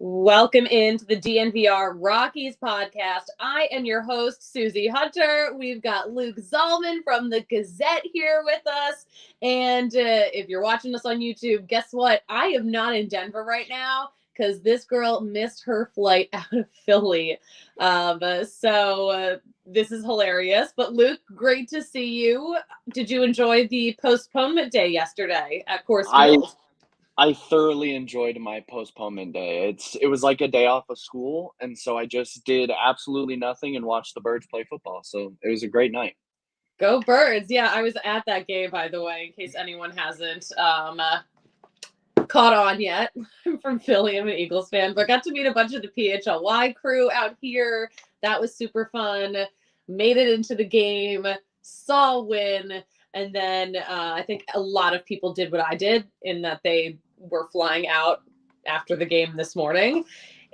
Welcome into the DNVR Rockies Podcast. I am your host, Suzie Hunter. We've got Luke Zahlmann from the Gazette here with us. And if you're watching us on YouTube, guess what? I am not in Denver right now because this girl missed her flight out of Philly. So this is hilarious. But Luke, great to see you. Did you enjoy the postponement day yesterday at Coors Field? I thoroughly enjoyed my postponement day. It was like a day off of school, and so I just did absolutely nothing and watched the Birds play football. So it was a great night. Go Birds. Yeah, I was at that game, by the way, in case anyone hasn't caught on yet. I'm from Philly. I'm an Eagles fan, but got to meet a bunch of the PHLY crew out here. That was super fun. Made it into the game, saw a win. And then I think a lot of people did what I did in that they were flying out after the game this morning.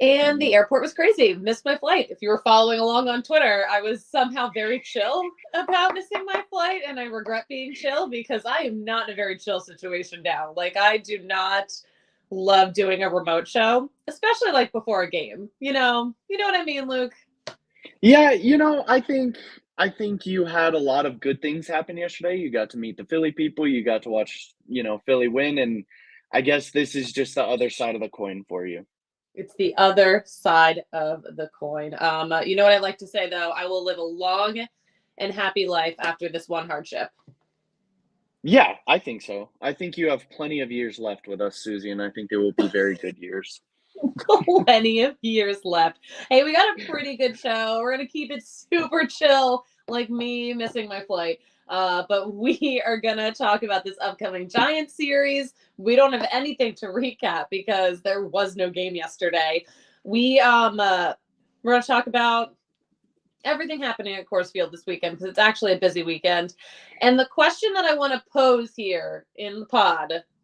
And the airport was crazy. Missed my flight. If you were following along on Twitter, I was somehow very chill about missing my flight. And I regret being chill because I am not in a very chill situation now. Like, I do not love doing a remote show, especially like before a game. You know what I mean, Luke? Yeah, I think you had a lot of good things happen yesterday. You got to meet the Philly people. You got to watch, Philly win. And I guess this is just the other side of the coin for you. It's the other side of the coin. You know what I like to say, though? I will live a long and happy life after this one hardship. Yeah, I think so. I think you have plenty of years left with us, Suzie, and I think they will be very good years. Plenty of years left. Hey, we got a pretty good show. We're going to keep it super chill, like me missing my flight. But we are going to talk about this upcoming Giants series. We don't have anything to recap because there was no game yesterday. We're going to talk about everything happening at Coors Field this weekend because it's actually a busy weekend. And the question that I want to pose here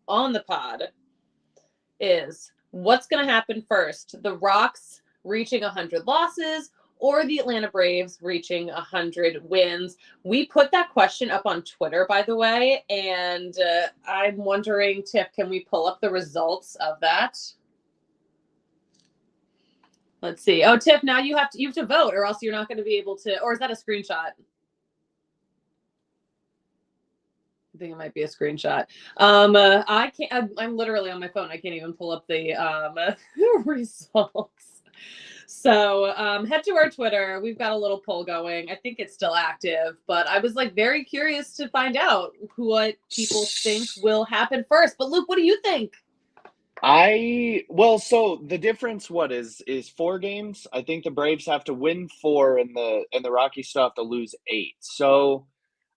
on the pod, is what's going to happen first? The Rocks reaching 100 losses or the Atlanta Braves reaching 100 wins? We put that question up on Twitter, by the way, and I'm wondering, Tiff, can we pull up the results of that? Let's see. Oh, Tiff, now you have to vote, or else you're not going to be able to. Or is that a screenshot? I think it might be a screenshot. I can't. I'm literally on my phone. I can't even pull up the results. So head to our Twitter. We've got a little poll going. I think it's still active, but I was like very curious to find out what people think will happen first. But Luke, what do you think? So the difference is 4 games. I think the Braves have to win 4 and the Rockies still have to lose 8. So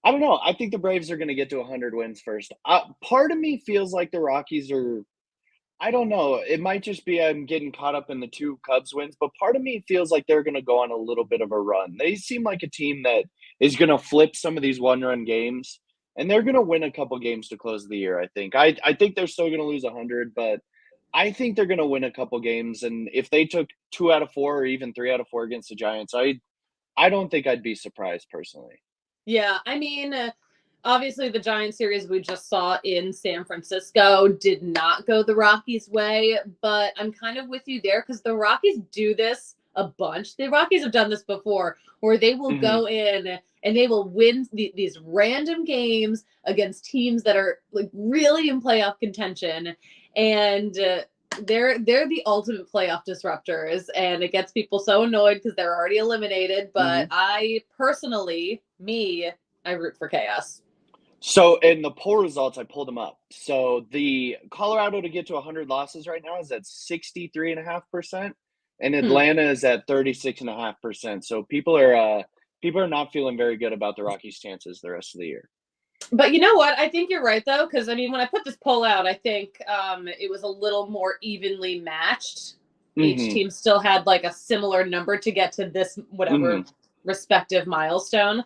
I don't know. I think the Braves are going to get to 100 wins first. Part of me feels like the Rockies are, I don't know. It might just be I'm getting caught up in the 2 Cubs wins, but part of me feels like they're going to go on a little bit of a run. They seem like a team that is going to flip some of these one-run games, and they're going to win a couple games to close the year, I think. I think they're still going to lose 100, but I think they're going to win a couple games, and if they took 2 out of 4 or even 3 out of 4 against the Giants, I don't think I'd be surprised personally. Yeah, I mean, obviously the Giants series we just saw in San Francisco did not go the Rockies' way, but I'm kind of with you there because the Rockies do this a bunch. The Rockies have done this before where they will go in and they will win these random games against teams that are like really in playoff contention, and they're the ultimate playoff disruptors, and it gets people so annoyed because they're already eliminated. But I personally, I root for chaos. So in the poll results, I pulled them up. So the Colorado to get to 100 losses right now is at 63.5%, and Atlanta is at 36.5%. So people are not feeling very good about the Rockies' chances the rest of the year. But you know what? I think you're right, though, because, I mean, when I put this poll out, I think it was a little more evenly matched each team still had like a similar number to get to this whatever respective milestone.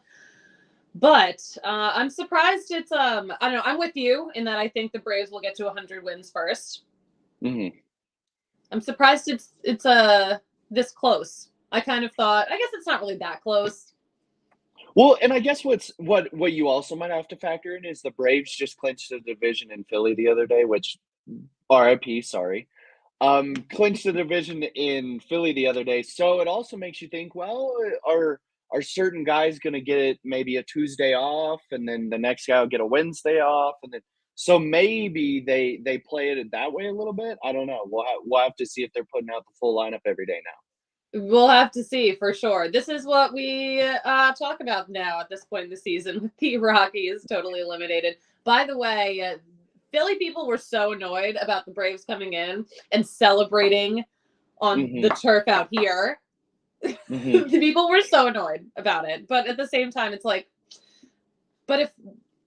But I'm surprised it's I don't know. I'm with you in that I think the Braves will get to 100 wins first. I'm surprised it's this close. I kind of thought, I guess it's not really that close. Well, and I guess what you also might have to factor in is the Braves just clinched the division in Philly the other day, which RIP, sorry. Clinched the division in Philly the other day. So it also makes you think, well, are certain guys going to get maybe a Tuesday off, and then the next guy will get a Wednesday off, and then so maybe they play it that way a little bit. I don't know. We'll have to see if they're putting out the full lineup every day now. We'll have to see for sure. This is what we talk about now at this point in the season with the Rockies totally eliminated. By the way, Philly people were so annoyed about the Braves coming in and celebrating on the turf out here. The people were so annoyed about it. But at the same time, it's like, but if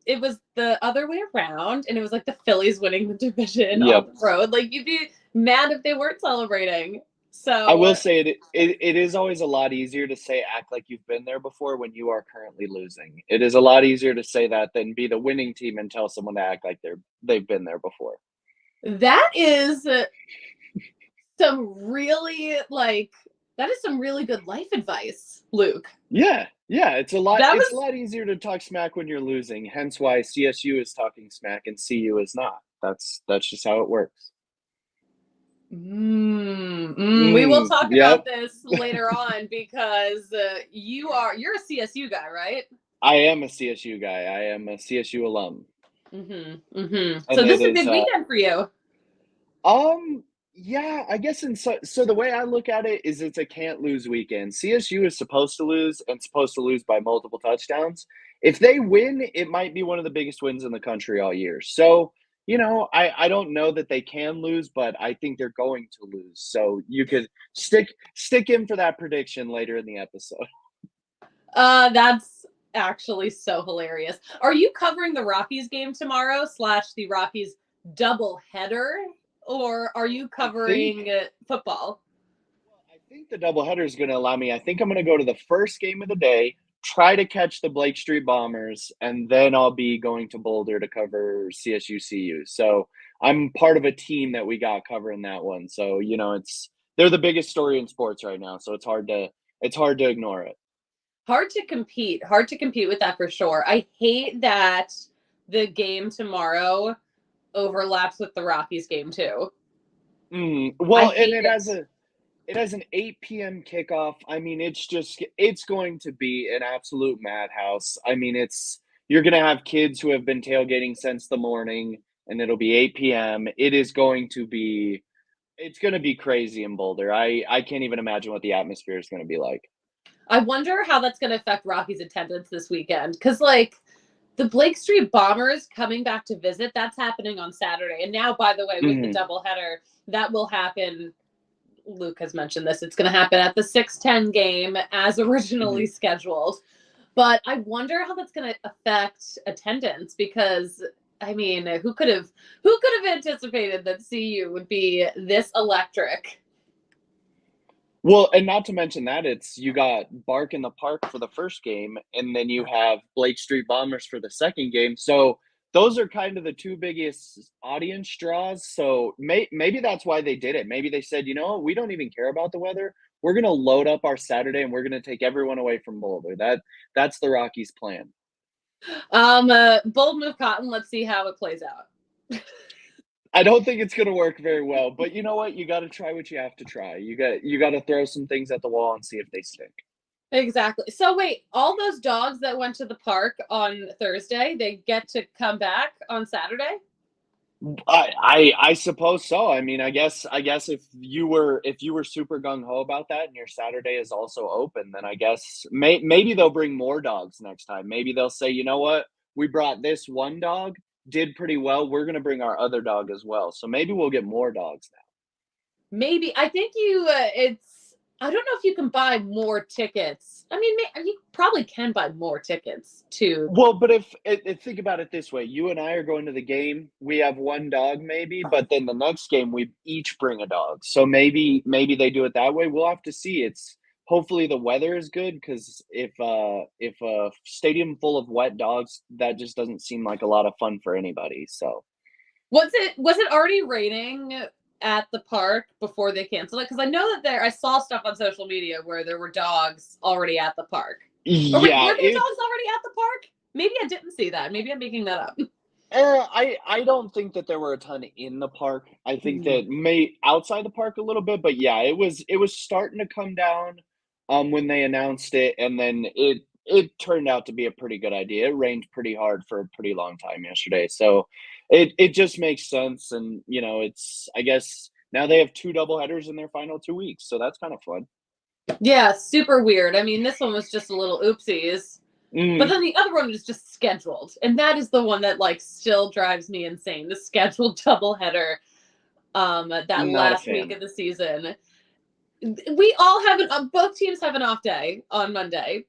it was the other way around and it was like the Phillies winning the division on the road, like you'd be mad if they weren't celebrating. So I will say it is always a lot easier to say act like you've been there before when you are currently losing. It is a lot easier to say that than be the winning team and tell someone to act like they've been there before. That is some really good life advice, Luke. Yeah. It's a lot easier to talk smack when you're losing. Hence why CSU is talking smack and CU is not. That's just how it works. We will talk about this later on because you're a CSU guy, right? I am a CSU guy. I am a CSU alum. So this is a good weekend for you. Yeah, I guess so the way I look at it is it's a can't lose weekend. CSU is supposed to lose and supposed to lose by multiple touchdowns. If they win, it might be one of the biggest wins in the country all year. So I don't know that they can lose, but I think they're going to lose. So you could stick in for that prediction later in the episode. That's actually so hilarious. Are you covering the Rockies game tomorrow / the Rockies doubleheader, or are you covering football? Well, I think the doubleheader is going to allow me. I think I'm going to go to the first game of the day, try to catch the Blake Street Bombers, and then I'll be going to Boulder to cover CSU CU. So I'm part of a team that we got covering that one. So, they're the biggest story in sports right now. So it's hard to ignore it. Hard to compete with that for sure. I hate that the game tomorrow overlaps with the Rockies game too. Well, and it has an 8 p.m. kickoff. I mean, it's going to be an absolute madhouse. I mean, you're going to have kids who have been tailgating since the morning, and it'll be 8 p.m. It's going to be crazy in Boulder. I can't even imagine what the atmosphere is going to be like. I wonder how that's going to affect Rockies attendance this weekend. Because, the Blake Street Bombers coming back to visit, that's happening on Saturday. And now, by the way, with the doubleheader, that will happen. Luke has mentioned this. It's going to happen at the 6:10 game as originally scheduled. But I wonder how that's going to affect attendance because, I mean, who could have anticipated that CU would be this electric? Well, and not to mention that you got Bark in the Park for the first game, and then you have Blake Street Bombers for the second game. So those are kind of the two biggest audience draws. So maybe that's why they did it. Maybe they said, we don't even care about the weather. We're going to load up our Saturday and we're going to take everyone away from Boulder. That's the Rockies' plan. Bold move, Cotton. Let's see how it plays out. I don't think it's going to work very well, but you know what? You got to try what you have to try. You got to throw some things at the wall and see if they stick. Exactly. So wait, all those dogs that went to the park on Thursday, they get to come back on Saturday? I suppose so. I mean, I guess if you were super gung ho about that and your Saturday is also open, then I guess maybe they'll bring more dogs next time. Maybe they'll say, you know what? We brought this one dog, did pretty well. We're going to bring our other dog as well. So maybe we'll get more dogs now. Maybe. I think I don't know if you can buy more tickets. I mean, you probably can buy more tickets to. Well, but if think about it this way, you and I are going to the game. We have one dog, maybe, but then the next game we each bring a dog. So maybe they do it that way. We'll have to see. It's hopefully the weather is good, because if a stadium full of wet dogs, that just doesn't seem like a lot of fun for anybody. So Was it already raining at the park before they canceled it? Because I know that I saw stuff on social media where there were dogs already at the park. yeah, were there dogs already at the park? Maybe I didn't see that. Maybe I'm making that up. I don't think that there were a ton in the park. I think that outside the park a little bit, but yeah, it was starting to come down when they announced it, and then it turned out to be a pretty good idea. It rained pretty hard for a pretty long time yesterday, so it just makes sense. And it's, I guess now they have 2 doubleheaders in their final 2 weeks, so that's kind of fun. Yeah, super weird. I mean, this one was just a little oopsies. But then the other one was just scheduled. And that is the one that still drives me insane. The scheduled doubleheader that last week of the season. We all have both teams have an off day on Monday.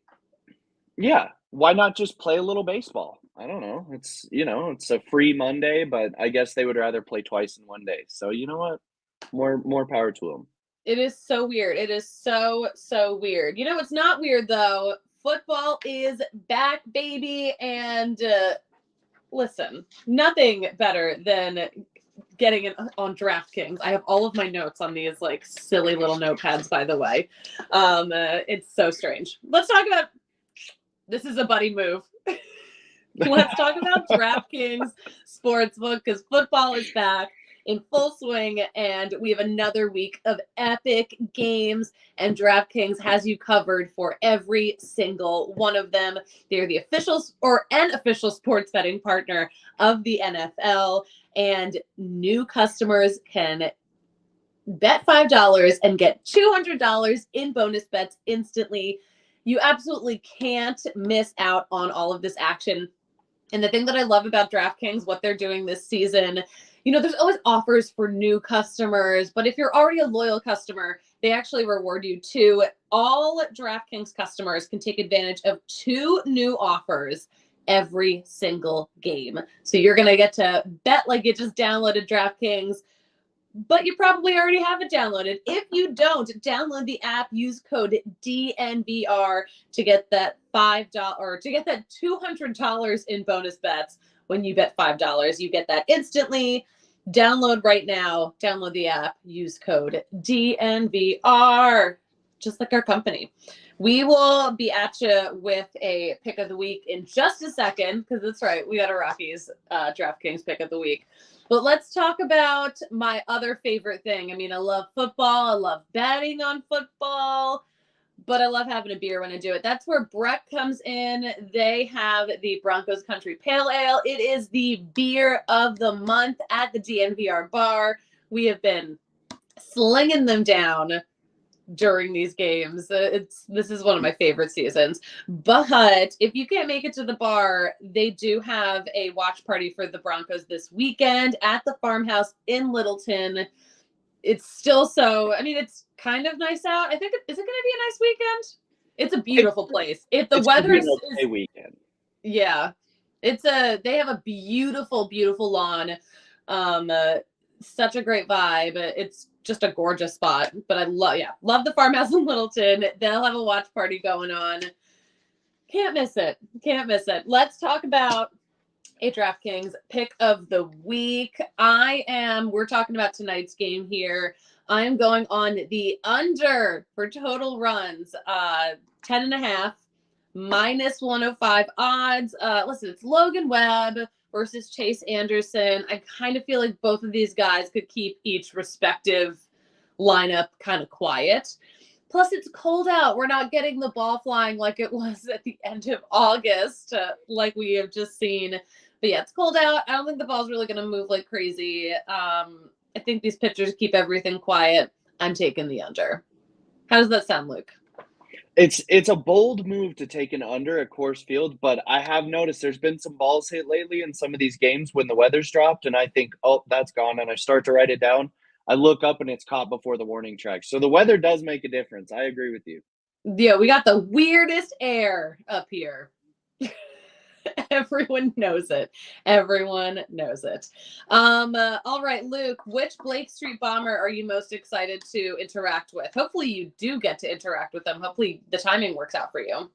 Yeah. Why not just play a little baseball? I don't know. It's a free Monday, but I guess they would rather play twice in one day. So you know what? More power to them. It is so weird. It is so weird. It's not weird though. Football is back, baby. And listen, nothing better than getting it on DraftKings. I have all of my notes on these silly little notepads, by the way. It's so strange. Let's talk about, this is a buddy move. Let's talk about DraftKings Sportsbook, because football is back in full swing, and we have another week of epic games, and DraftKings has you covered for every single one of them. They're the official sports betting partner of the NFL, and new customers can bet $5 and get $200 in bonus bets instantly. You absolutely can't miss out on all of this action. And the thing that I love about DraftKings, what they're doing this season, there's always offers for new customers, but if you're already a loyal customer, they actually reward you too. All DraftKings customers can take advantage of 2 new offers every single game. So you're going to get to bet like you just downloaded DraftKings, but you probably already have it downloaded. If you don't, download the app, use code DNVR to get that $5 or to get that $200 in bonus bets. When you bet $5, you get that instantly. Download right now. Download the app. Use code DNVR, just like our company. We will be at you with a pick of the week in just a second, because that's right, we got a Rockies DraftKings pick of the week. But let's talk about my other favorite thing. I mean, I love football. I love betting on football, but I love having a beer when I do it. That's where Breck comes in. They have the Broncos Country Pale Ale. It is the beer of the month at the DNVR bar. We have been slinging them down during these games. This is one of my favorite seasons. But if you can't make it to the bar, they do have a watch party for the Broncos this weekend at the farmhouse in Littleton. It's still it's kind of nice out. I think is it going to be a nice weekend? It's a beautiful place. If the weather is okay weekend. Yeah. They have a beautiful, beautiful lawn. Such a great vibe. It's just a gorgeous spot. But I love the farmhouse in Littleton. They'll have a watch party going on. Can't miss it. Let's talk about a DraftKings pick of the week. We're talking about tonight's game here. I am going on the under for total runs, 10.5, -105 odds. Listen, it's Logan Webb versus Chase Anderson. I kind of feel like both of these guys could keep each respective lineup kind of quiet. Plus, it's cold out. We're not getting the ball flying like it was at the end of August, like we have just seen. But yeah, it's cold out. I don't think the ball's really going to move like crazy. I think these pitchers keep everything quiet. I'm taking the under. How does that sound, Luke? It's a bold move to take an under at Coors Field, but I have noticed there's been some balls hit lately in some of these games when the weather's dropped, and I think, oh, that's gone, and I start to write it down. I look up and it's caught before the warning track. So the weather does make a difference. I agree with you. Yeah, we got the weirdest air up here. Everyone knows it. Everyone knows it. All right, Luke, which Blake Street Bomber are you most excited to interact with? Hopefully you do get to interact with them. Hopefully the timing works out for you.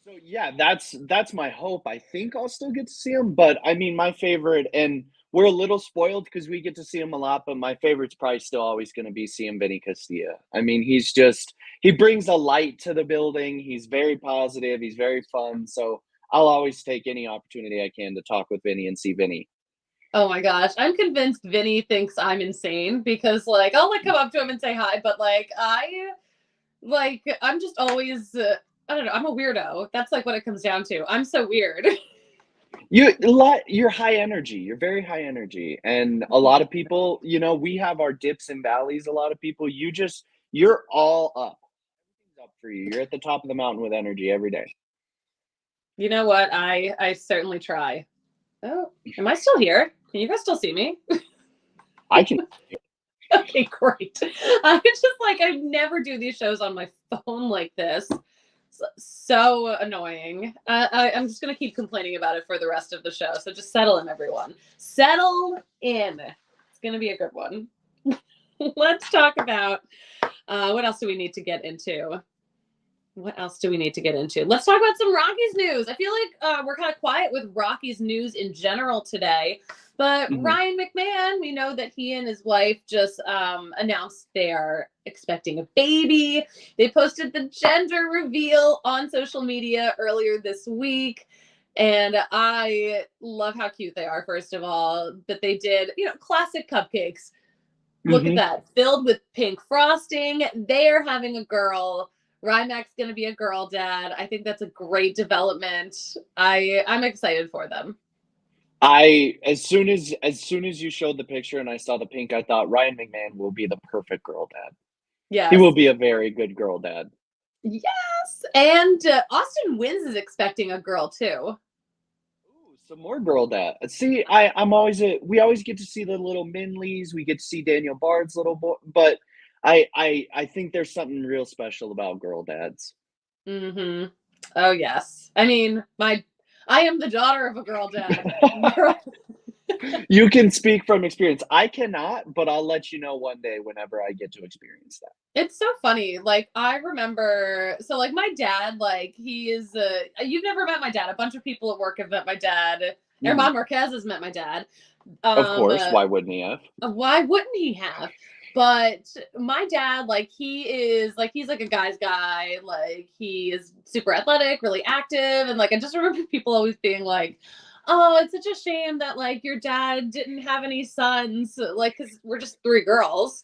So yeah, that's my hope. I think I'll still get to see him, but I mean, my favorite, and we're a little spoiled because we get to see him a lot, but my favorite's probably still always going to be seeing Vinny Castilla. I mean, he brings a light to the building. He's very positive. He's very fun. So I'll always take any opportunity I can to talk with Vinny and see Vinny. Oh my gosh. I'm convinced Vinny thinks I'm insane because like, I'll like come up to him and say hi, but like, I'm just always, I don't know. I'm a weirdo. That's like what it comes down to. I'm so weird. You're high energy. You're very high energy. And a lot of people, we have our dips and valleys. A lot of people, you're all up. Everything's up for you. You're at the top of the mountain with energy every day. You know what? I certainly try. Oh, am I still here? Can you guys still see me? I can. Okay, great. I just like, I never do these shows on my phone like this. So annoying. I'm just going to keep complaining about it for the rest of the show. So just settle in, everyone. Settle in. It's going to be a good one. Let's talk about what else do we need to get into? Let's talk about some Rockies news. I feel like we're kind of quiet with Rockies news in general today. But Ryan McMahon, we know that he and his wife just announced they are expecting a baby. They posted the gender reveal on social media earlier this week. And I love how cute they are, first of all. But they did, classic cupcakes. Look at that. Filled with pink frosting. They are having a girl. Rymac's going to be a girl dad. I think that's a great development. I'm excited for them. As soon as you showed the picture and I saw the pink, I thought Ryan McMahon will be the perfect girl dad. Yes. He will be a very good girl dad. Yes. And Austin Wins is expecting a girl too. Ooh, some more girl dad. See, we always get to see the little Minleys. We get to see Daniel Bard's little boy, but I think there's something real special about girl dads. Mm-hmm. Oh yes. I mean, I am the daughter of a girl dad. You can speak from experience. I cannot, but I'll let you know one day whenever I get to experience that. It's so funny. Like, I remember, so like my dad, like he is, you've never met my dad. A bunch of people at work have met my dad. Herman Marquez has met my dad. Of course. Why wouldn't he have? Why wouldn't he have? But my dad, like, he's like a guy's guy. Like, he is super athletic, really active. And, like, I just remember people always being like, oh, it's such a shame that, like, your dad didn't have any sons. Like, because we're just 3 girls.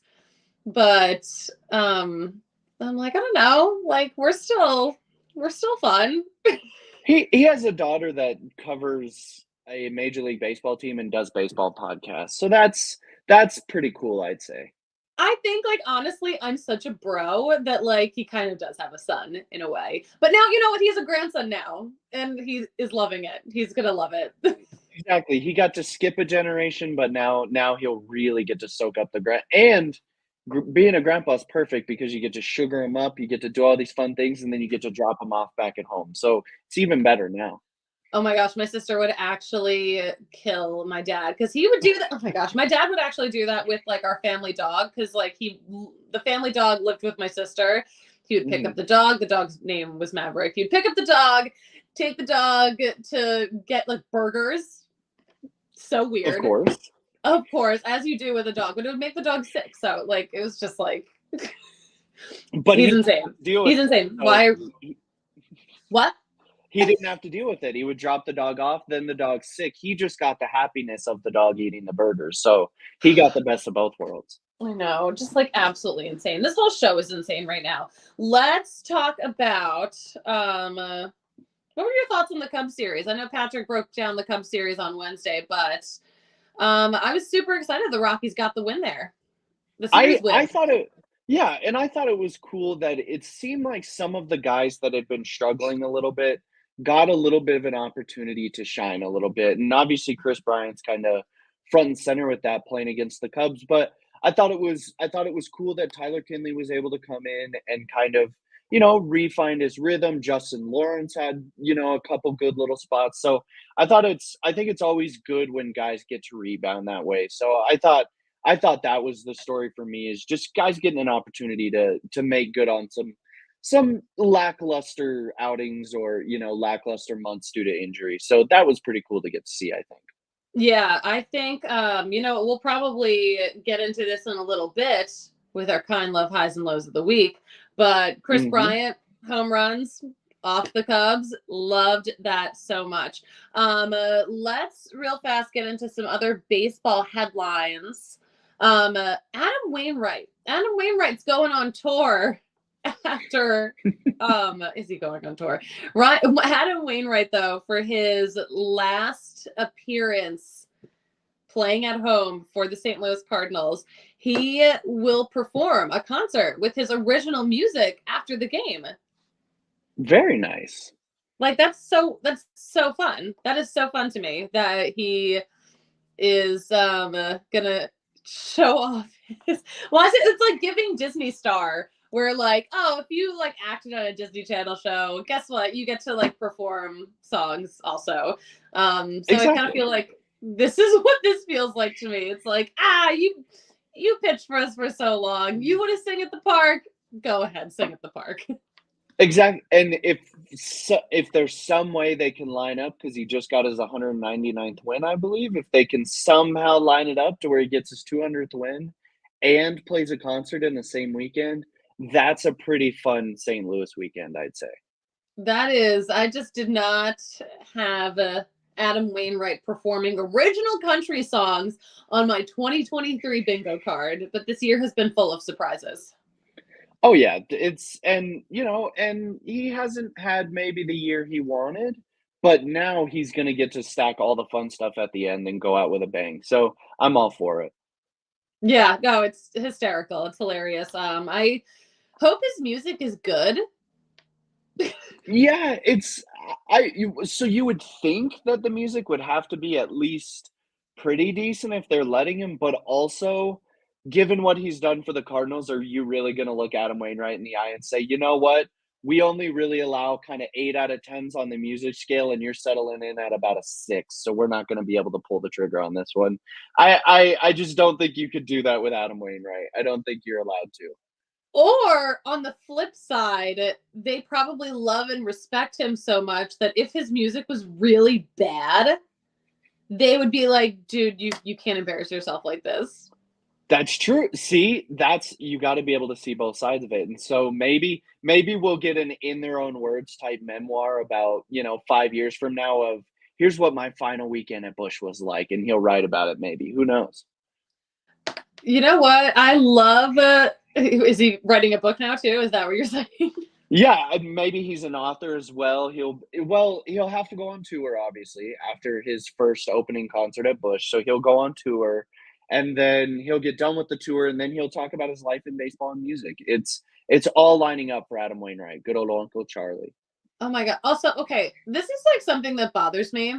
But I'm like, I don't know. Like, we're still fun. He has a daughter that covers a Major League Baseball team and does baseball podcasts. So that's pretty cool, I'd say. I think, like, honestly, I'm such a bro that, like, he kind of does have a son in a way. But now, you know what? He has a grandson now, and he is loving it. He's going to love it. Exactly. He got to skip a generation, but now he'll really get to soak up the and being a grandpa is perfect because you get to sugar him up, you get to do all these fun things, and then you get to drop him off back at home. So it's even better now. Oh my gosh, my sister would actually kill my dad because he would do that. Oh my gosh, my dad would actually do that with like our family dog because like the family dog lived with my sister. He would pick up the dog. The dog's name was Maverick. He'd pick up the dog, take the dog to get like burgers. So weird. Of course, as you do with a dog, but it would make the dog sick. So like it was just like, but he's insane. He's insane. Why? What? He didn't have to deal with it. He would drop the dog off, then the dog's sick. He just got the happiness of the dog eating the burgers. So he got the best of both worlds. I know, just like absolutely insane. This whole show is insane right now. Let's talk about what were your thoughts on the Cubs series? I know Patrick broke down the Cubs series on Wednesday, but I was super excited the Rockies got the win there. The series win. I thought it was cool that it seemed like some of the guys that had been struggling a little bit got a little bit of an opportunity to shine a little bit. And obviously Chris Bryant's kind of front and center with that playing against the Cubs. But I thought it was cool that Tyler Kinley was able to come in and kind of, refine his rhythm. Justin Lawrence had, a couple good little spots. So I think it's always good when guys get to rebound that way. So I thought that was the story for me, is just guys getting an opportunity to make good on some lackluster outings or, lackluster months due to injury. So that was pretty cool to get to see, I think. Yeah, I think, we'll probably get into this in a little bit with our kind love highs and lows of the week, but Chris Bryant, home runs off the Cubs, loved that so much. Let's real fast get into some other baseball headlines. Adam Wainwright's going on tour after is he going on tour? Right, Adam Wainwright, though, for his last appearance playing at home for the St. Louis Cardinals, he will perform a concert with his original music after the game. Very nice. Like, that's so fun. That is so fun to me that he is gonna show off his it's like giving Disney Star, where like, oh, if you like acted on a Disney Channel show, guess what? You get to like perform songs also. So exactly. I kind of feel like this is what this feels like to me. It's like, you pitched for us for so long. You want to sing at the park? Go ahead, sing at the park. Exactly. And if there's some way they can line up, because he just got his 199th win, I believe, if they can somehow line it up to where he gets his 200th win and plays a concert in the same weekend, that's a pretty fun St. Louis weekend, I'd say. That is. I just did not have Adam Wainwright performing original country songs on my 2023 bingo card, but this year has been full of surprises. Oh yeah, and he hasn't had maybe the year he wanted, but now he's going to get to stack all the fun stuff at the end and go out with a bang. So I'm all for it. Yeah, no, it's hysterical. It's hilarious. I hope his music is good. Yeah, so you would think that the music would have to be at least pretty decent if they're letting him, but also, given what he's done for the Cardinals, are you really going to look Adam Wainwright in the eye and say, you know what? We only really allow kind of 8 out of 10s on the music scale, and you're settling in at about a 6, so we're not going to be able to pull the trigger on this one. I just don't think you could do that with Adam Wainwright. I don't think you're allowed to. Or on the flip side, they probably love and respect him so much that if his music was really bad, they would be like, dude, you can't embarrass yourself like this. That's true. See, you got to be able to see both sides of it. And so maybe we'll get an in their own words type memoir about, 5 years from now of here's what my final weekend at Busch was like. And he'll write about it. Maybe, who knows? You know what? I love, is he writing a book now too? Is that what you're saying? Yeah. Maybe he's an author as well. He'll have to go on tour, obviously, after his first opening concert at Busch. So he'll go on tour. And then he'll get done with the tour, and then he'll talk about his life in baseball and music. It's all lining up for Adam Wainwright, good old Uncle Charlie. Oh my God! Also, okay, this is like something that bothers me.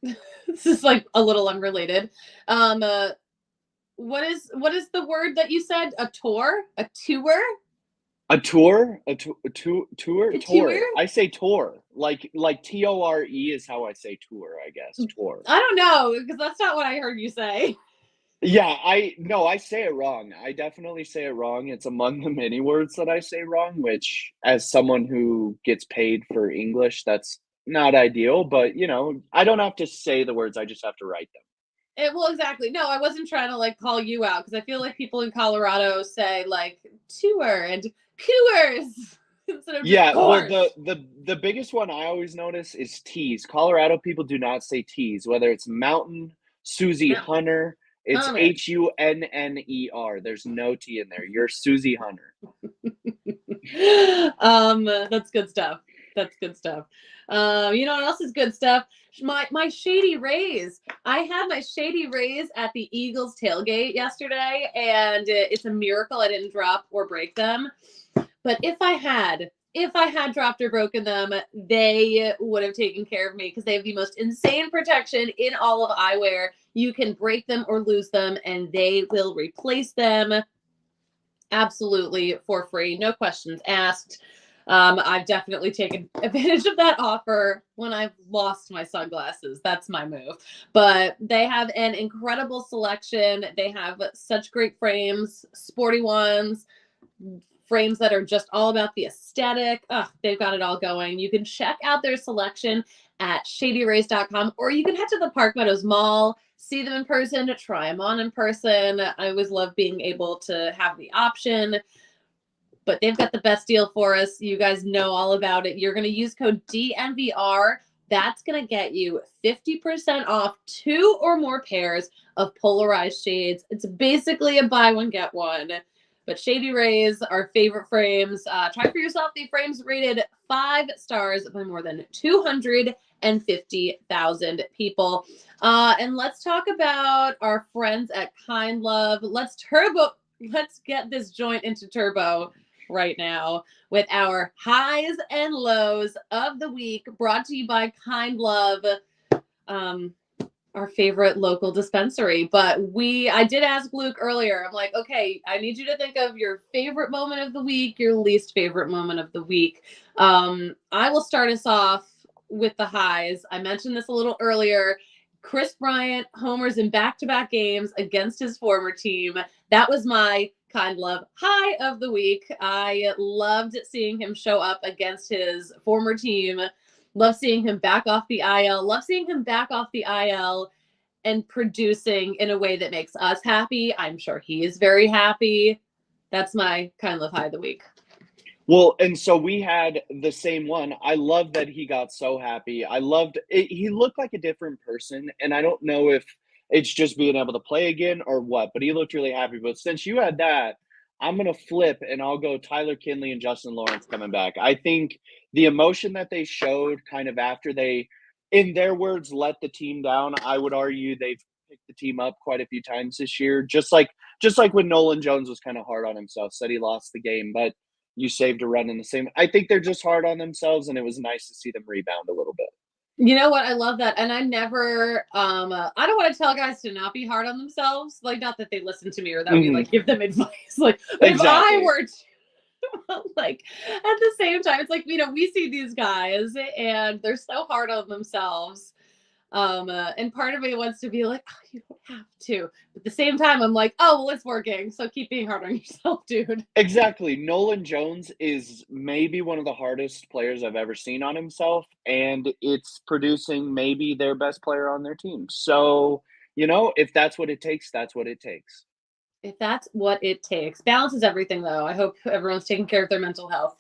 This is like a little unrelated. What is the word that you said? A tour? A tour? A tour? A tour? Tour. I say tour. Like TORE is how I say tour, I guess. Tour. I don't know, because that's not what I heard you say. Yeah, I say it wrong. I definitely say it wrong. It's among the many words that I say wrong, which as someone who gets paid for English, that's not ideal, but I don't have to say the words, I just have to write them. Well, exactly. No, I wasn't trying to like call you out, because I feel like people in Colorado say like tour and tours instead of just course. Well, the biggest one I always notice is T's. Colorado people do not say T's, whether it's mountain, Suzie Hunter. It's HUNNER. There's no T in there. You're Suzie Hunter. That's good stuff. That's good stuff. You know what else is good stuff? My Shady Rays. I had my Shady Rays at the Eagles tailgate yesterday, and it's a miracle I didn't drop or break them. But if I had, if I had dropped or broken them, they would have taken care of me because they have the most insane protection in all of eyewear. You can break them or lose them, and they will replace them absolutely for free. No questions asked. I've definitely taken advantage of that offer when I've lost my sunglasses. That's my move. But they have an incredible selection. They have such great frames, sporty ones, frames that are just all about the aesthetic. They've got it all going. You can check out their selection at shadyrays.com, or you can head to the Park Meadows Mall, see them in person, try them on in person. I always love being able to have the option. But they've got the best deal for us. You guys know all about it. You're going to use code DNVR. That's going to get you 50% off 2 or more pairs of polarized shades. It's basically a buy one, get one. But Shady Rays, our favorite frames. Try for yourself the frames rated 5 stars by more than 250,000 people. And let's talk about our friends at Kind Love. Let's get this joint into turbo right now with our highs and lows of the week, brought to you by Kind Love, our favorite local dispensary. But I did ask Luke earlier, I'm like, okay, I need you to think of your favorite moment of the week, your least favorite moment of the week. I will start us off with the highs. I mentioned this a little earlier. Chris Bryant homers in back-to-back games against his former team. That was my Kind Love high of the week. I loved seeing him show up against his former team. Love seeing him back off the IL. Love seeing him back off the IL and producing in a way that makes us happy. I'm sure he is very happy. That's my Kind Love high of the week. Well, and so we had the same one. I love that he got so happy. I loved it. He looked like a different person, and I don't know if it's just being able to play again or what, but he looked really happy. But since you had that, I'm going to flip, and I'll go Tyler Kinley and Justin Lawrence coming back. I think the emotion that they showed kind of after they, in their words, let the team down, I would argue they've picked the team up quite a few times this year, just like when Nolan Jones was kind of hard on himself, said he lost the game, but you saved a run in the same. I think they're just hard on themselves, and it was nice to see them rebound a little bit. You know what? I love that. And I never, I don't want to tell guys to not be hard on themselves. Like, not that they listen to me or that we like give them advice. Like, but Exactly. if I were to, like, at the same time, it's like, we see these guys and they're so hard on themselves. And part of me wants to be like, oh, you don't have to. But at the same time, I'm like, oh, well, it's working. So keep being hard on yourself, dude. Exactly. Nolan Jones is maybe one of the hardest players I've ever seen on himself, and it's producing maybe their best player on their team. So, if that's what it takes, that's what it takes. If that's what it takes. Balance is everything, though. I hope everyone's taking care of their mental health.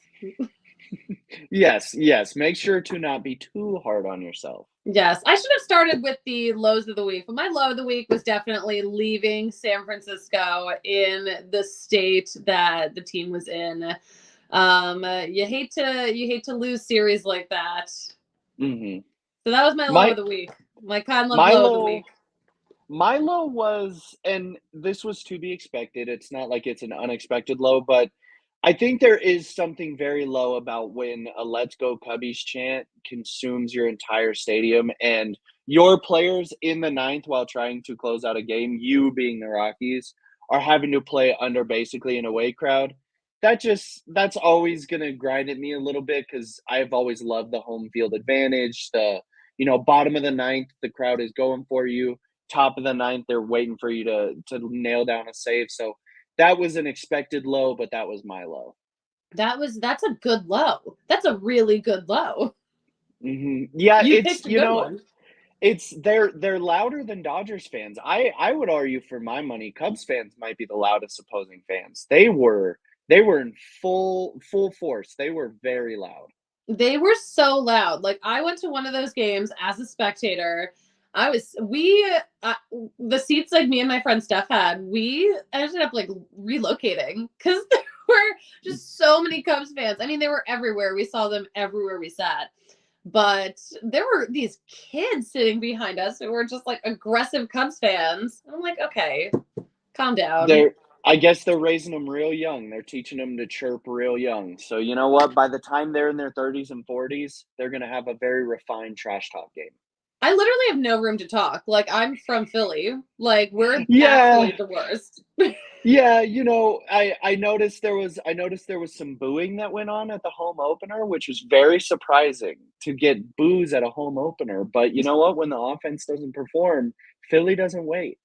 Yes. Make sure to not be too hard on yourself. Yes, I should have started with the lows of the week, but my low of the week was definitely leaving San Francisco in the state that the team was in. You hate to lose series like that. Mm-hmm. So that was my low of the week. My Kind Love low of the week. My low was, and this was to be expected. It's not like it's an unexpected low, but I think there is something very low about when a "Let's Go Cubbies" chant consumes your entire stadium and your players in the ninth while trying to close out a game, you being the Rockies, are having to play under basically an away crowd. That's always going to grind at me a little bit because I've always loved the home field advantage. Bottom of the ninth, the crowd is going for you. Top of the ninth, they're waiting for you to nail down a save. So that was an expected low, but that was my low. That's a good low. That's a really good low. Mm-hmm. Yeah, one. It's they're louder than Dodgers fans. I would argue, for my money, Cubs fans might be the loudest opposing fans. They were in full force. They were very loud. They were so loud. Like, I went to one of those games as a spectator. The seats like me and my friend Steph had, we ended up like relocating because there were just so many Cubs fans. I mean, they were everywhere. We saw them everywhere we sat. But there were these kids sitting behind us who were just like aggressive Cubs fans. I'm like, okay, calm down. I guess they're raising them real young. They're teaching them to chirp real young. So you know what? By the time they're in their 30s and 40s, they're going to have a very refined trash talk game. I literally have no room to talk. Like, I'm from Philly. Like, we're Yeah. actually the worst. Yeah, I noticed there was some booing that went on at the home opener, which was very surprising to get boos at a home opener. But you know what? When the offense doesn't perform, Philly doesn't wait.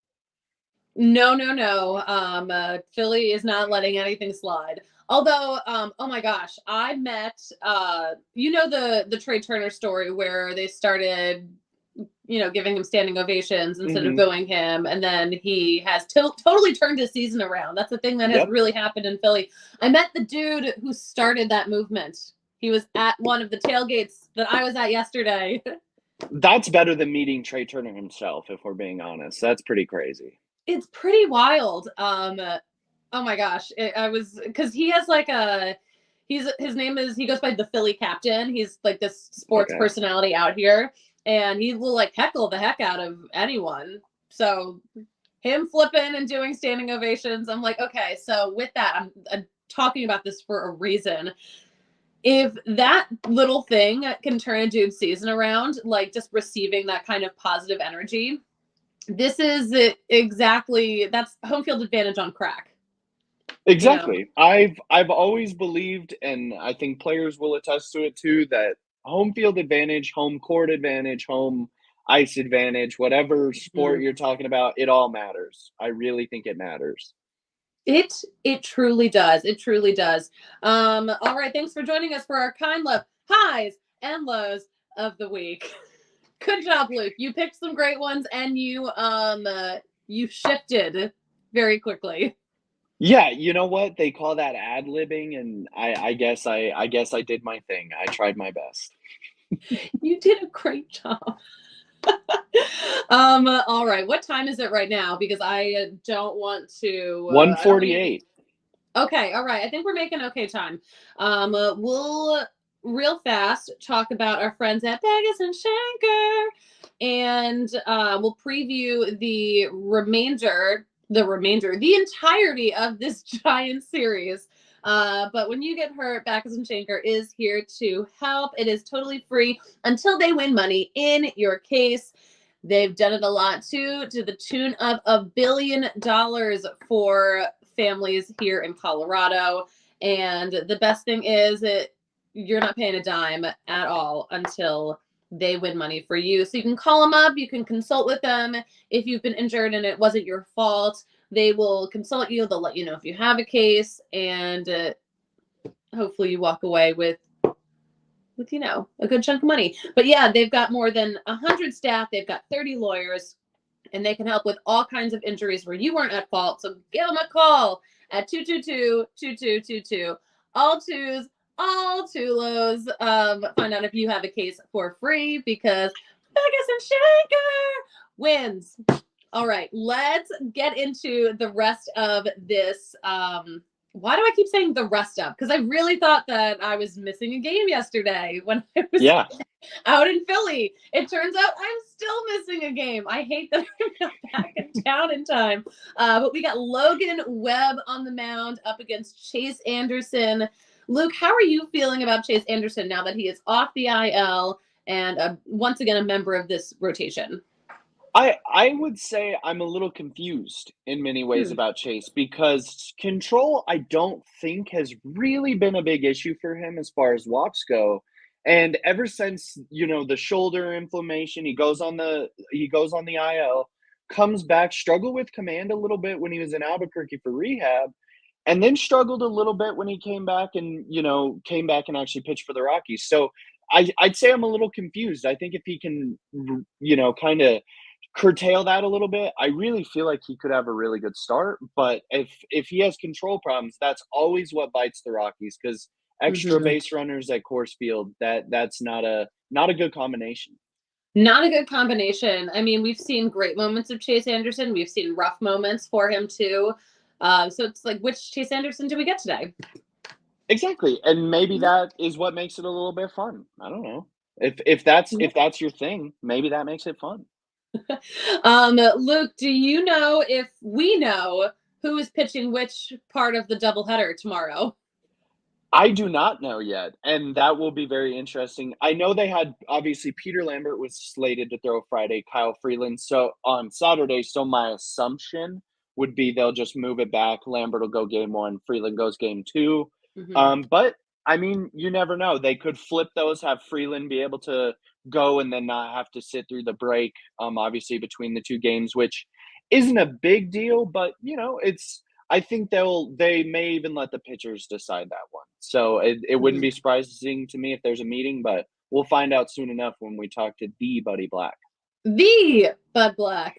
No, no, no. Philly is not letting anything slide. Although, oh my gosh, I met, the Trey Turner story where they started, giving him standing ovations instead of booing him. And then he has totally turned his season around. That's the thing that has really happened in Philly. I met the dude who started that movement. He was at one of the tailgates that I was at yesterday. That's better than meeting Trey Turner himself, if we're being honest. That's pretty crazy. It's pretty wild. Oh my gosh. Because he has like his name is, he goes by the Philly Captain. He's like this sports personality out here. And he will like heckle the heck out of anyone. So him flipping and doing standing ovations. I'm like, okay, so with that, I'm talking about this for a reason. If that little thing can turn a dude's season around, like just receiving that kind of positive energy, this is that's home field advantage on crack. Exactly. I've always believed, and I think players will attest to it too, that home field advantage, home court advantage, home ice advantage, whatever sport you're talking about, it all matters. I really think it matters. It truly does. It truly does. All right. Thanks for joining us for our kind love highs and lows of the week. Good job, Luke. You picked some great ones and you shifted very quickly. Yeah, you know what? They call that ad-libbing, and I guess I did my thing. I tried my best. You did a great job. All right. What time is it right now? Because I don't want to 1:48. Okay, all right. I think we're making okay time. We'll real fast talk about our friends at Vegas and Schenker, and we'll preview the entirety of this giant series. But when you get hurt, Backus and Schenker is here to help. It is totally free until they win money in your case. They've done it a lot too, to the tune of $1 billion for families here in Colorado. And the best thing is that you're not paying a dime at all until they win money for you. So you can call them up. You can consult with them. If you've been injured and it wasn't your fault, they will consult you. They'll let you know if you have a case, and hopefully you walk away with a good chunk of money. But yeah, they've got more than 100 staff. They've got 30 lawyers, and they can help with all kinds of injuries where you weren't at fault. So give them a call at 222-2222. All twos, all Tulos. Find out if you have a case for free, because Vegas and Schenker wins. All right, let's get into the rest of this. Why do I keep saying the rest of? Because I really thought that I was missing a game yesterday when I was out in Philly. It turns out I'm still missing a game. I hate that I'm not back in town in time. But we got Logan Webb on the mound up against Chase Anderson. Luke, how are you feeling about Chase Anderson now that he is off the IL and once again a member of this rotation? I would say I'm a little confused in many ways about Chase, because control, I don't think, has really been a big issue for him as far as walks go. And ever since, the shoulder inflammation, he goes on the IL, comes back, struggled with command a little bit when he was in Albuquerque for rehab, and then struggled a little bit when he came back and actually pitched for the Rockies. So I'd say I'm a little confused. I think if he can, kind of curtail that a little bit, I really feel like he could have a really good start. But if he has control problems, that's always what bites the Rockies, because extra base runners at Coors Field, that's not a good combination. Not a good combination. I mean, we've seen great moments of Chase Anderson. We've seen rough moments for him too. So it's like, which Chase Anderson do we get today? Exactly. And maybe that is what makes it a little bit fun. I don't know. If that's your thing, maybe that makes it fun. Luke, do you know if we know who is pitching which part of the doubleheader tomorrow? I do not know yet, and that will be very interesting. I know they had, obviously, Peter Lambert was slated to throw Friday, Kyle Freeland so on Saturday, so my assumption would be they'll just move it back. Lambert will go game 1, Freeland goes game 2. But, I mean, you never know. They could flip those, have Freeland be able to go and then not have to sit through the break, obviously, between the 2 games, which isn't a big deal, but, you know, I think they may even let the pitchers decide that one. So it wouldn't be surprising to me if there's a meeting, but we'll find out soon enough when we talk to the Buddy Black. The Bud Black.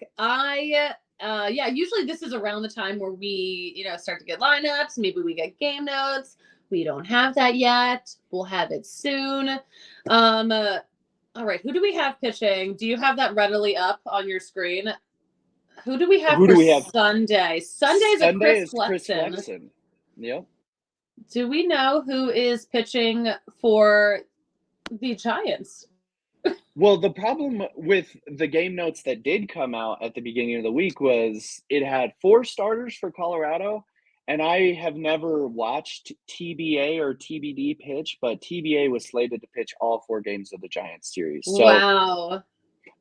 Usually this is around the time where we, start to get lineups. Maybe we get game notes. We don't have that yet. We'll have it soon. All right. Who do we have pitching? Do you have that readily up on your screen? Who do we have Sunday? Sunday is Chris Flexen. Yep. Do we know who is pitching for the Giants? Well, the problem with the game notes that did come out at the beginning of the week was it had 4 starters for Colorado, and I have never watched TBA or TBD pitch, but TBA was slated to pitch all 4 games of the Giants series. So wow.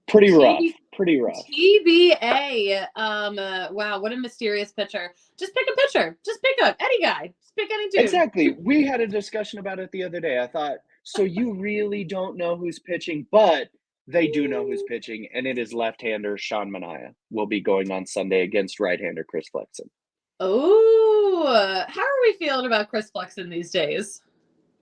Pretty rough. TBA. Wow, what a mysterious pitcher. Just pick a pitcher. Just pick any guy. Just pick any dude. Exactly. We had a discussion about it the other day. I thought, so you really don't know who's pitching, but they do know who's pitching, and it is left-hander Sean Manaea will be going on Sunday against right-hander Chris Flexen. Oh, how are we feeling about Chris Flexen these days?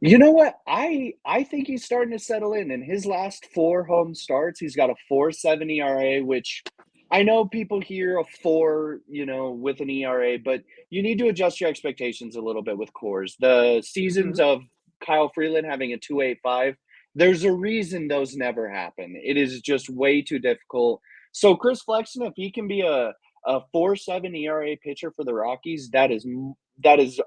You know what? I think he's starting to settle in. In his last 4 home starts, he's got a 4.7 ERA, which I know people hear a 4, with an ERA, but you need to adjust your expectations a little bit with Coors. The seasons of Kyle Freeland having a 2.85, there's a reason those never happen. It is just way too difficult. So Chris Flexen, if he can be a 4.7 ERA pitcher for the Rockies, that is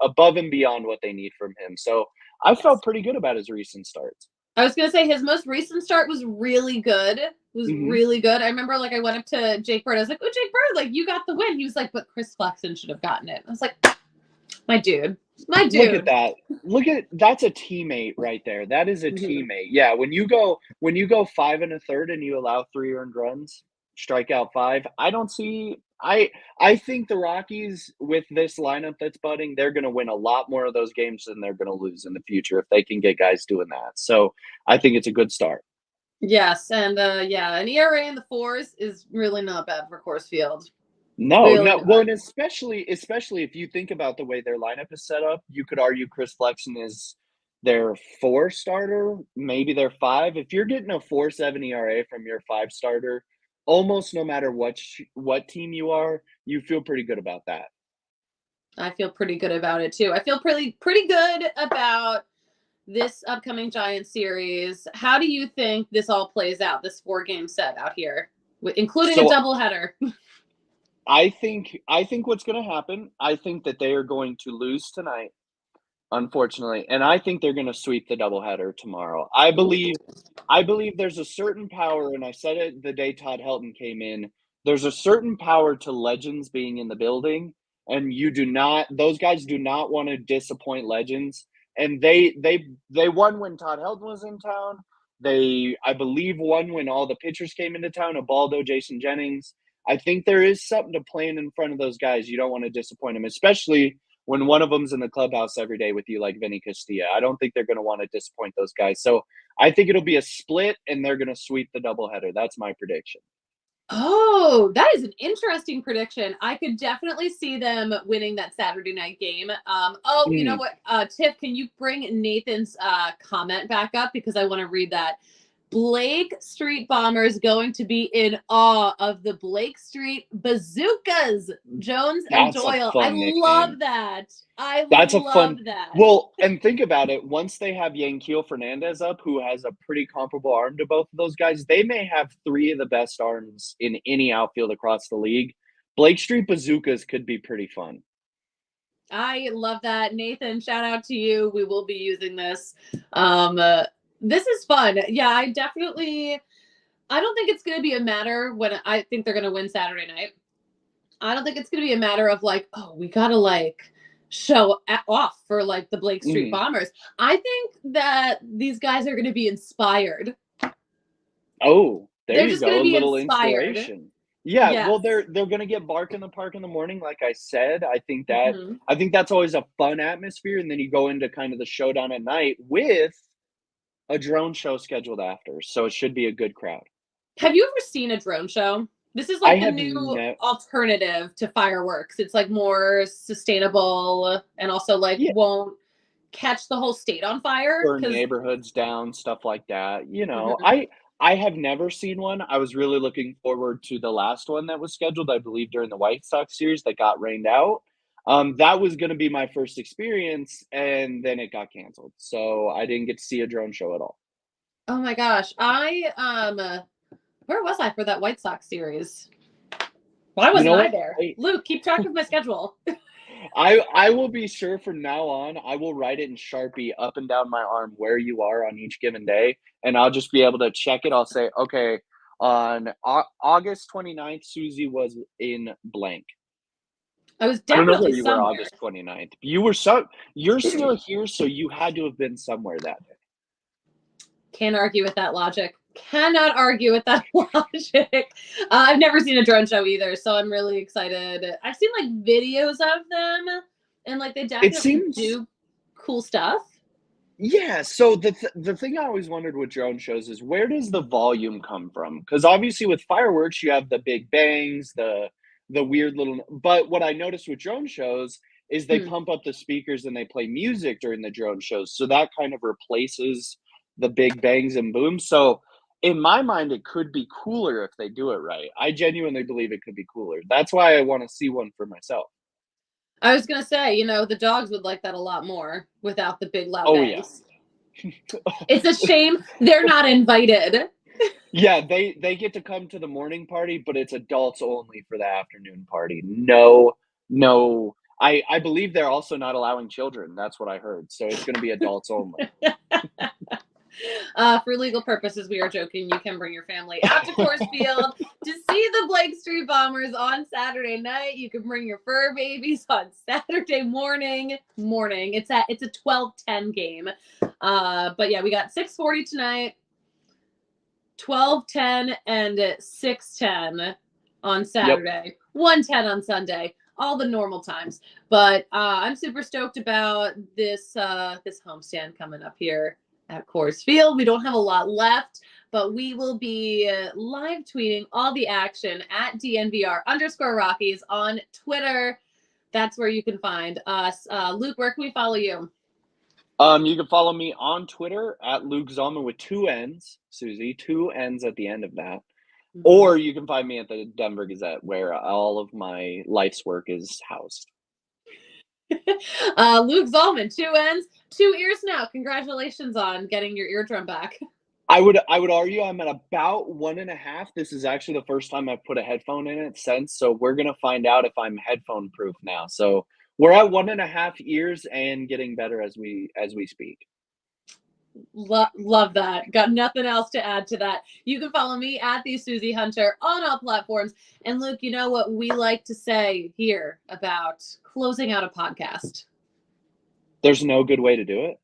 above and beyond what they need from him. So I felt pretty good about his recent starts. I was going to say his most recent start was really good. Really good. I remember I went up to Jake Bird. I was like, oh, Jake Bird, you got the win. He was like, but Chris Flexen should have gotten it. I was like, my dude. Look at that. That's a teammate right there. That is a teammate. Yeah. When you go 5 1/3 and you allow 3 earned runs, strike out 5, I think the Rockies, with this lineup that's budding, they're going to win a lot more of those games than they're going to lose in the future if they can get guys doing that. So I think it's a good start. Yes, and an ERA in the 4s is really not bad for Coors Field. No. Well, and especially if you think about the way their lineup is set up, you could argue Chris Flexen is their 4 starter, maybe their 5. If you're getting a 4.7 ERA from your 5 starter, almost no matter what team you are, you feel pretty good about that. I feel pretty good about it too. I feel pretty good about this upcoming Giants series. How do you think this all plays out, this 4-game set out here, including a doubleheader? I think what's going to happen, I think that they are going to lose tonight, unfortunately, and I think they're going to sweep the doubleheader tomorrow. I believe there's a certain power, and I said it the day Todd Helton came in, there's a certain power to legends being in the building, and those guys do not want to disappoint legends. And they won when Todd Helton was in town. They, I believe, won when all the pitchers came into town, Ubaldo, Jason Jennings. I think there is something to playing in front of those guys. You don't want to disappoint them, especially when one of them's in the clubhouse every day with you, like Vinny Castilla. I don't think they're going to want to disappoint those guys. So I think it'll be a split, and they're going to sweep the doubleheader. That's my prediction. Oh, that is an interesting prediction. I could definitely see them winning that Saturday night game. You know what? Tiff, can you bring Nathan's comment back up? Because I want to read that. Blake Street Bombers going to be in awe of the Blake Street Bazookas. Jones and Doyle. I love that. Love that. Well, and think about it. Once they have Yanquiel Fernandez up, who has a pretty comparable arm to both of those guys, they may have 3 of the best arms in any outfield across the league. Blake Street Bazookas could be pretty fun. I love that. Nathan, shout out to you. We will be using this. This is fun. Yeah, I don't think it's going to be a matter when I think they're going to win Saturday night. I don't think it's going to be a matter of like, oh, we got to like show off for like the Blake Street Bombers. I think that these guys are going to be inspired. Oh, there They're you just go. going A to be little inspired. inspiration. Yeah, Yes. well, they're going to get Bark in the Park in the morning, like I said. I think that's always a fun atmosphere, and then you go into kind of the showdown at night with a drone show scheduled after, so it should be a good crowd. Have you ever seen a drone show? This is like the new alternative to fireworks. It's like more sustainable and also like won't catch the whole state on fire. Burn neighborhoods down, stuff like that. You know, I have never seen one. I was really looking forward to the last one that was scheduled, I believe, during the White Sox series that got rained out. That was going to be my first experience, and then it got canceled. So I didn't get to see a drone show at all. Oh my gosh. Where was I for that White Sox series? Why wasn't I there? Luke, keep track of my schedule. I will be sure from now on, I will write it in Sharpie up and down my arm where you are on each given day, and I'll just be able to check it. I'll say, okay, on August 29th, Suzie was in blank. I was definitely I don't know where you somewhere. were August 29th. You're still here, so you had to have been somewhere that day. Can't argue with that logic. Cannot argue with that logic. I've never seen a drone show either, so I'm really excited. I've seen like videos of them, and like they definitely do cool stuff. Yeah, so the thing I always wondered with drone shows is where does the volume come from? Because obviously with fireworks you have the big bangs, the weird little. But what I noticed with drone shows is they pump up the speakers and they play music during the drone shows, so that kind of replaces the big bangs and booms. So in my mind, it could be cooler if they do it right. I genuinely believe it could be cooler. That's why I want to see one for myself. I was going to say, the dogs would like that a lot more without the big loud bangs. Yeah. It's a shame they're not invited. Yeah, they get to come to the morning party, but it's adults only for the afternoon party. No. I believe they're also not allowing children. That's what I heard. So it's going to be adults only. For legal purposes, we are joking. You can bring your family out to Coors Field to see the Blake Street Bombers on Saturday night. You can bring your fur babies on Saturday morning. It's a 12:10 game. But yeah, we got 6:40 tonight, 12:10, and 6:10 on Saturday. 1:10 on Sunday. All the normal times. But I'm super stoked about this homestand coming up here at Coors Field. We don't have a lot left, but we will be live tweeting all the action at DNVR_Rockies on Twitter. That's where you can find us. Luke, where can we follow you? You can follow me on Twitter at Luke Zahlmann with 2 N's, Suzie, 2 N's at the end of that. Mm-hmm. Or you can find me at the Denver Gazette, where all of my life's work is housed. Luke Zahlmann, 2 N's, 2 ears now. Congratulations on getting your eardrum back. I would argue I'm at about 1.5. This is actually the first time I've put a headphone in it since, so we're gonna find out if I'm headphone proof now. So we're at 1.5 ears and getting better as we speak. Love that. Got nothing else to add to that. You can follow me at the Suzie Hunter on all platforms. And Luke, you know what we like to say here about closing out a podcast? There's no good way to do it.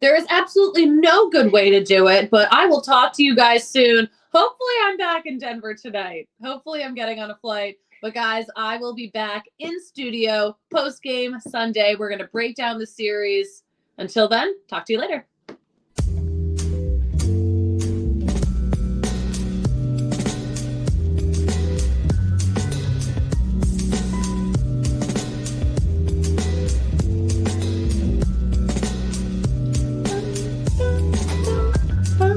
There is absolutely no good way to do it, but I will talk to you guys soon. Hopefully I'm back in Denver tonight. Hopefully I'm getting on a flight. But guys, I will be back in studio post-game Sunday. We're going to break down the series. Until then, talk to you later.